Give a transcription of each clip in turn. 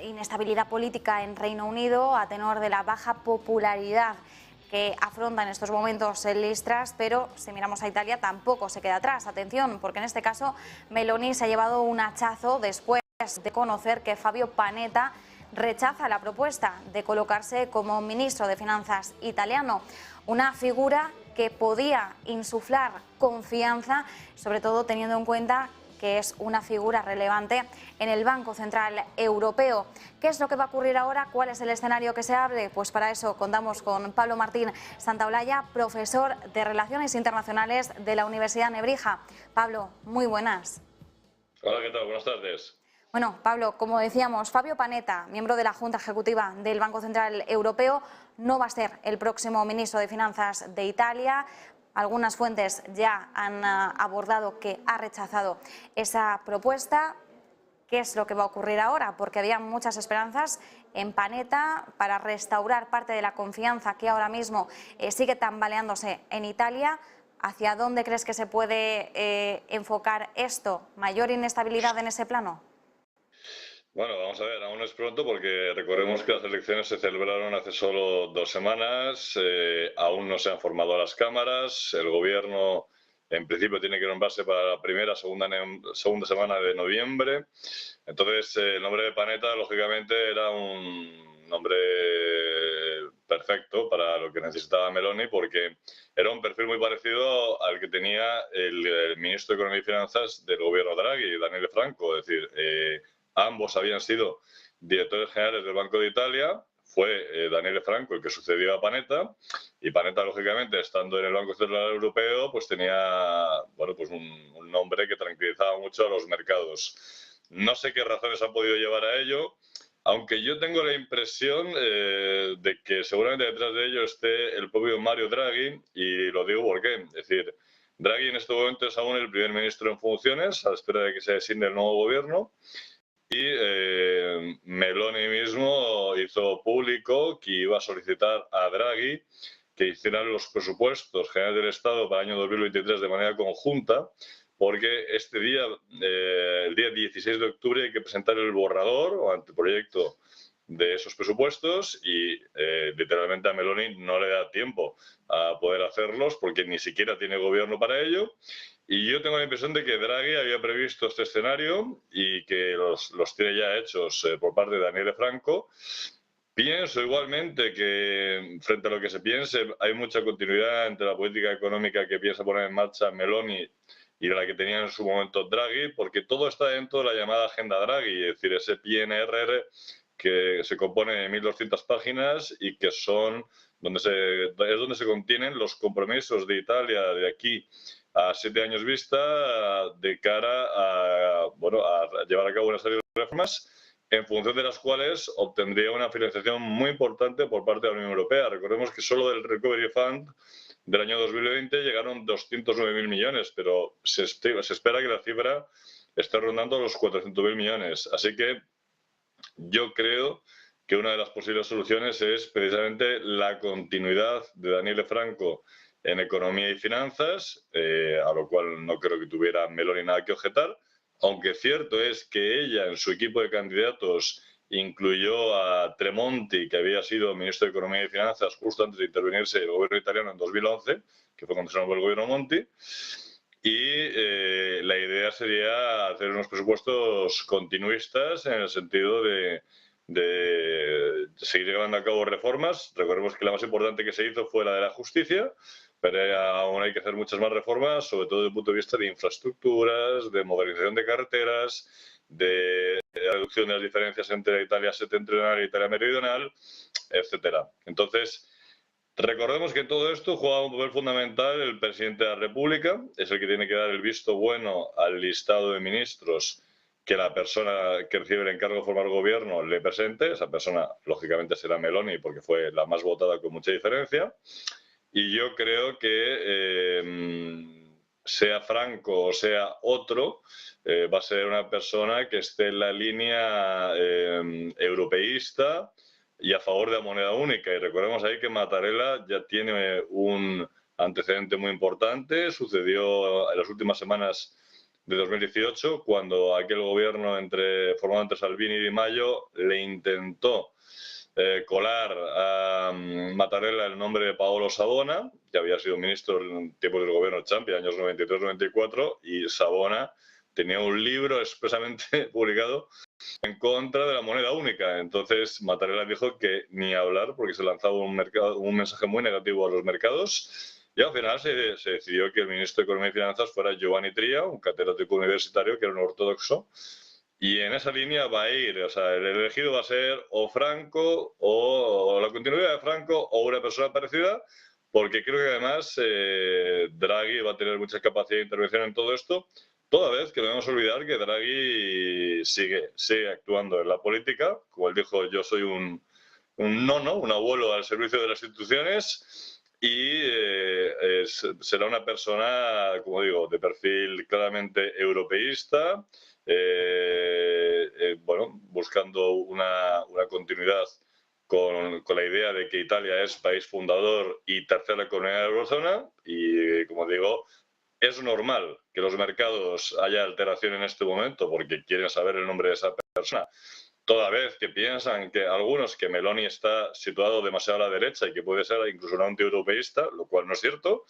inestabilidad política en Reino Unido a tenor de la baja popularidad que afronta en estos momentos el Liz Truss, pero si miramos a Italia tampoco se queda atrás. Atención, porque en este caso Meloni se ha llevado un hachazo después de conocer que Fabio Panetta rechaza la propuesta de colocarse como ministro de Finanzas italiano, una figura que podía insuflar confianza, sobre todo teniendo en cuenta que es una figura relevante en el Banco Central Europeo. ¿Qué es lo que va a ocurrir ahora? ¿Cuál es el escenario que se abre? Pues para eso contamos con Pablo Martín Santaolalla, profesor de Relaciones Internacionales de la Universidad Nebrija. Pablo, muy buenas. Hola, ¿qué tal? Buenas tardes. Bueno, Pablo, como decíamos, Fabio Panetta, miembro de la Junta Ejecutiva del Banco Central Europeo, no va a ser el próximo ministro de Finanzas de Italia. Algunas fuentes ya han abordado que ha rechazado esa propuesta. ¿Qué es lo que va a ocurrir ahora? Porque había muchas esperanzas en Panetta para restaurar parte de la confianza que ahora mismo sigue tambaleándose en Italia. ¿Hacia dónde crees que se puede enfocar esto? ¿Mayor inestabilidad en ese plano? Bueno, vamos a ver, aún es pronto porque recordemos que las elecciones se celebraron hace solo 2 semanas, aún no se han formado las cámaras, el gobierno en principio tiene que nombrarse para la segunda semana de noviembre, entonces el nombre de Panetta lógicamente era un nombre perfecto para lo que necesitaba Meloni porque era un perfil muy parecido al que tenía el ministro de Economía y Finanzas del gobierno Draghi, Daniele Franco, es decir, ambos habían sido directores generales del Banco de Italia. Fue Daniele Franco el que sucedió a Panetta, y Panetta, lógicamente, estando en el Banco Central Europeo, pues tenía pues un nombre que tranquilizaba mucho a los mercados. No sé qué razones han podido llevar a ello, aunque yo tengo la impresión de que seguramente detrás de ello esté el propio Mario Draghi, y lo digo por qué. Es decir, Draghi en este momento es aún el primer ministro en funciones, a la espera de que se designe el nuevo gobierno. Y Meloni mismo hizo público que iba a solicitar a Draghi que hicieran los presupuestos generales del Estado para el año 2023 de manera conjunta, porque este día, el día 16 de octubre, hay que presentar el borrador o anteproyecto de esos presupuestos y literalmente a Meloni no le da tiempo a poder hacerlos porque ni siquiera tiene gobierno para ello. Y yo tengo la impresión de que Draghi había previsto este escenario y que los tiene ya hechos por parte de Daniele Franco. Pienso igualmente que, frente a lo que se piense, hay mucha continuidad entre la política económica que piensa poner en marcha Meloni y la que tenía en su momento Draghi, porque todo está dentro de la llamada Agenda Draghi, es decir, ese PNRR que se compone de 1.200 páginas y que son es donde se contienen los compromisos de Italia de aquí a 7 años vista de cara a llevar a cabo una serie de reformas en función de las cuales obtendría una financiación muy importante por parte de la Unión Europea. Recordemos que solo del Recovery Fund del año 2020 llegaron 209.000 millones, pero se espera que la cifra esté rondando los 400.000 millones. Así que yo creo que una de las posibles soluciones es precisamente la continuidad de Daniele Franco en economía y finanzas, a lo cual no creo que tuviera Meloni nada que objetar, aunque cierto es que ella en su equipo de candidatos incluyó a Tremonti, que había sido ministro de Economía y Finanzas justo antes de intervenirse el gobierno italiano en 2011, que fue cuando se nombró el gobierno Monti, y la idea sería hacer unos presupuestos continuistas en el sentido de seguir llevando a cabo reformas. Recordemos que la más importante que se hizo fue la de la justicia, pero aún hay que hacer muchas más reformas, sobre todo desde el punto de vista de infraestructuras, de modernización de carreteras, de reducción de las diferencias entre Italia septentrional y Italia meridional, etcétera. Entonces, recordemos que en todo esto juega un papel fundamental el presidente de la República, es el que tiene que dar el visto bueno al listado de ministros que la persona que recibe el encargo de formar gobierno le presente. Esa persona, lógicamente, será Meloni, porque fue la más votada con mucha diferencia. Y yo creo que sea Franco o sea otro, va a ser una persona que esté en la línea europeísta y a favor de la moneda única. Y recordemos ahí que Mattarella ya tiene un antecedente muy importante. Sucedió en las últimas semanas de 2018, cuando aquel gobierno formado entre Salvini y Di Maio le intentó colar a Mattarella el nombre de Paolo Savona, que había sido ministro en tiempos del gobierno Ciampi, años 93-94, y Savona tenía un libro expresamente publicado en contra de la moneda única. Entonces Mattarella dijo que ni hablar, porque se lanzaba un mensaje muy negativo a los mercados. Y al final se decidió que el ministro de Economía y Finanzas fuera Giovanni Tria, un catedrático universitario que era un ortodoxo. Y en esa línea va a ir, o sea, el elegido va a ser o Franco o la continuidad de Franco o una persona parecida, porque creo que además Draghi va a tener mucha capacidad de intervención en todo esto, toda vez que no debemos olvidar que Draghi sigue actuando en la política. Como él dijo, yo soy un nono, un abuelo al servicio de las instituciones, y será una persona, como digo, de perfil claramente europeísta, bueno, buscando una continuidad con la idea de que Italia es país fundador y tercera economía de la eurozona, y como digo, es normal que los mercados haya alteración en este momento porque quieren saber el nombre de esa persona, toda vez que piensan que algunos que Meloni está situado demasiado a la derecha y que puede ser incluso un antieuropeísta, lo cual no es cierto.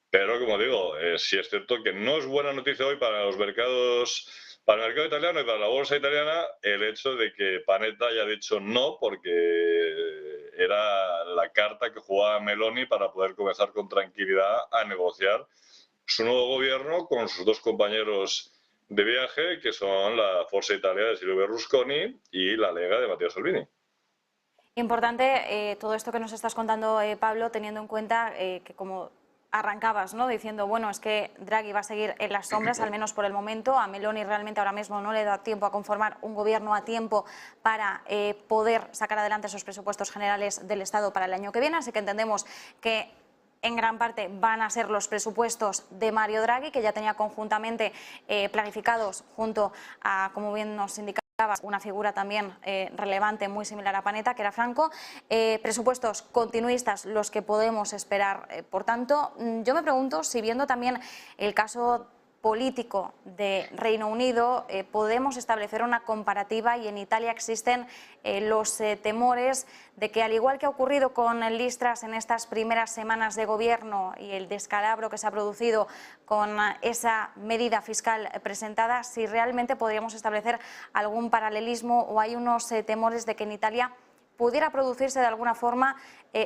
Pero, como digo, sí es cierto que no es buena noticia hoy para los mercados, para el mercado italiano y para la bolsa italiana, el hecho de que Panetta haya dicho no, porque era la carta que jugaba Meloni para poder comenzar con tranquilidad a negociar su nuevo gobierno con sus dos compañeros de viaje, que son la Forza Italia de Silvio Berlusconi y la Lega de Matteo Salvini. Importante todo esto que nos estás contando, Pablo, teniendo en cuenta que como arrancabas, ¿no?, diciendo, bueno, es que Draghi va a seguir en las sombras, al menos por el momento. A Meloni realmente ahora mismo no le da tiempo a conformar un gobierno a tiempo para poder sacar adelante esos presupuestos generales del Estado para el año que viene, así que entendemos que en gran parte van a ser los presupuestos de Mario Draghi, que ya tenía conjuntamente planificados junto a, como bien nos indicaba, una figura también relevante, muy similar a Panetta, que era Franco. Presupuestos continuistas los que podemos esperar. Por tanto, yo me pregunto si, viendo también el caso político de Reino Unido, podemos establecer una comparativa, y en Italia existen los temores de que, al igual que ha ocurrido con el Liz Truss en estas primeras semanas de gobierno y el descalabro que se ha producido con esa medida fiscal presentada, si realmente podríamos establecer algún paralelismo, o hay unos temores de que en Italia pudiera producirse de alguna forma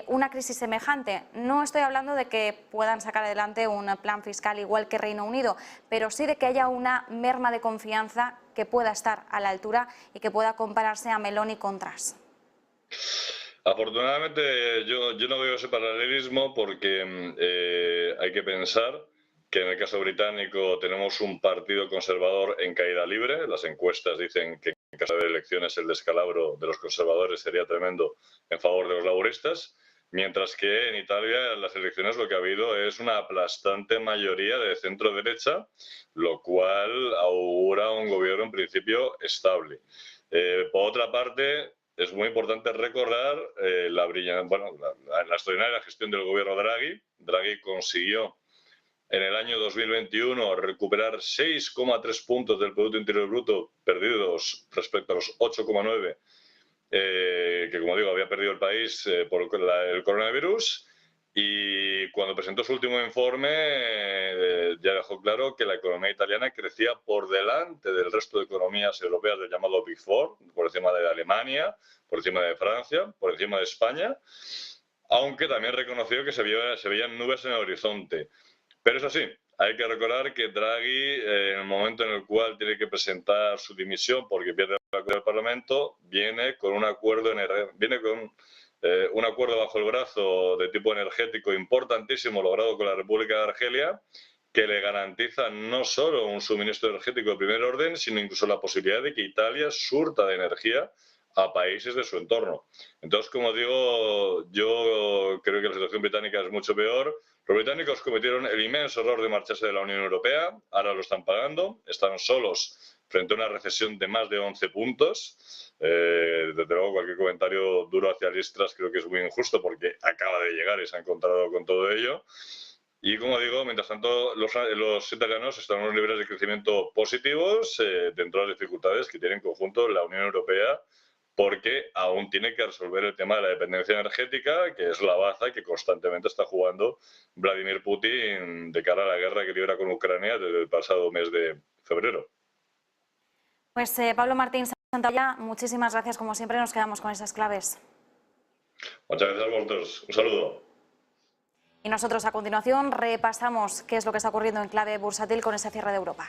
una crisis semejante. No estoy hablando de que puedan sacar adelante un plan fiscal igual que Reino Unido, pero sí de que haya una merma de confianza que pueda estar a la altura y que pueda compararse a Meloni con Truss. Afortunadamente yo no veo ese paralelismo, porque hay que pensar que en el caso británico tenemos un partido conservador en caída libre. Las encuestas dicen que en caso de elecciones el descalabro de los conservadores sería tremendo en favor de los laboristas, mientras que en Italia en las elecciones lo que ha habido es una aplastante mayoría de centro-derecha, lo cual augura un gobierno en principio estable. Por otra parte, es muy importante recordar la extraordinaria gestión del gobierno Draghi. Draghi consiguió en el año 2021 recuperar 6,3 puntos del Producto Interior Bruto perdidos respecto a los 8,9 que, como digo, había perdido el país por el coronavirus. Y cuando presentó su último informe ya dejó claro que la economía italiana crecía por delante del resto de economías europeas del llamado Big Four, por encima de Alemania, por encima de Francia, por encima de España, aunque también reconoció que se veían nubes en el horizonte. Pero eso sí, hay que recordar que Draghi, en el momento en el cual tiene que presentar su dimisión porque pierde el Parlamento, viene con un acuerdo bajo el brazo de tipo energético importantísimo logrado con la República de Argelia, que le garantiza no solo un suministro energético de primer orden, sino incluso la posibilidad de que Italia surta de energía a países de su entorno. Entonces, como digo, yo creo que la situación británica es mucho peor. Los británicos cometieron el inmenso error de marcharse de la Unión Europea, ahora lo están pagando, están solos frente a una recesión de más de 11 puntos. Desde luego, cualquier comentario duro hacia Liz Truss creo que es muy injusto, porque acaba de llegar y se ha encontrado con todo ello. Y como digo, mientras tanto, los italianos están en unos niveles de crecimiento positivos dentro de las dificultades que tiene en conjunto la Unión Europea, porque aún tiene que resolver el tema de la dependencia energética, que es la baza que constantemente está jugando Vladimir Putin de cara a la guerra que libra con Ucrania desde el pasado mes de febrero. Pues Pablo Martín Santalla, muchísimas gracias. Como siempre, nos quedamos con esas claves. Muchas gracias a vosotros. Un saludo. Y nosotros a continuación repasamos qué es lo que está ocurriendo en clave bursátil con ese cierre de Europa.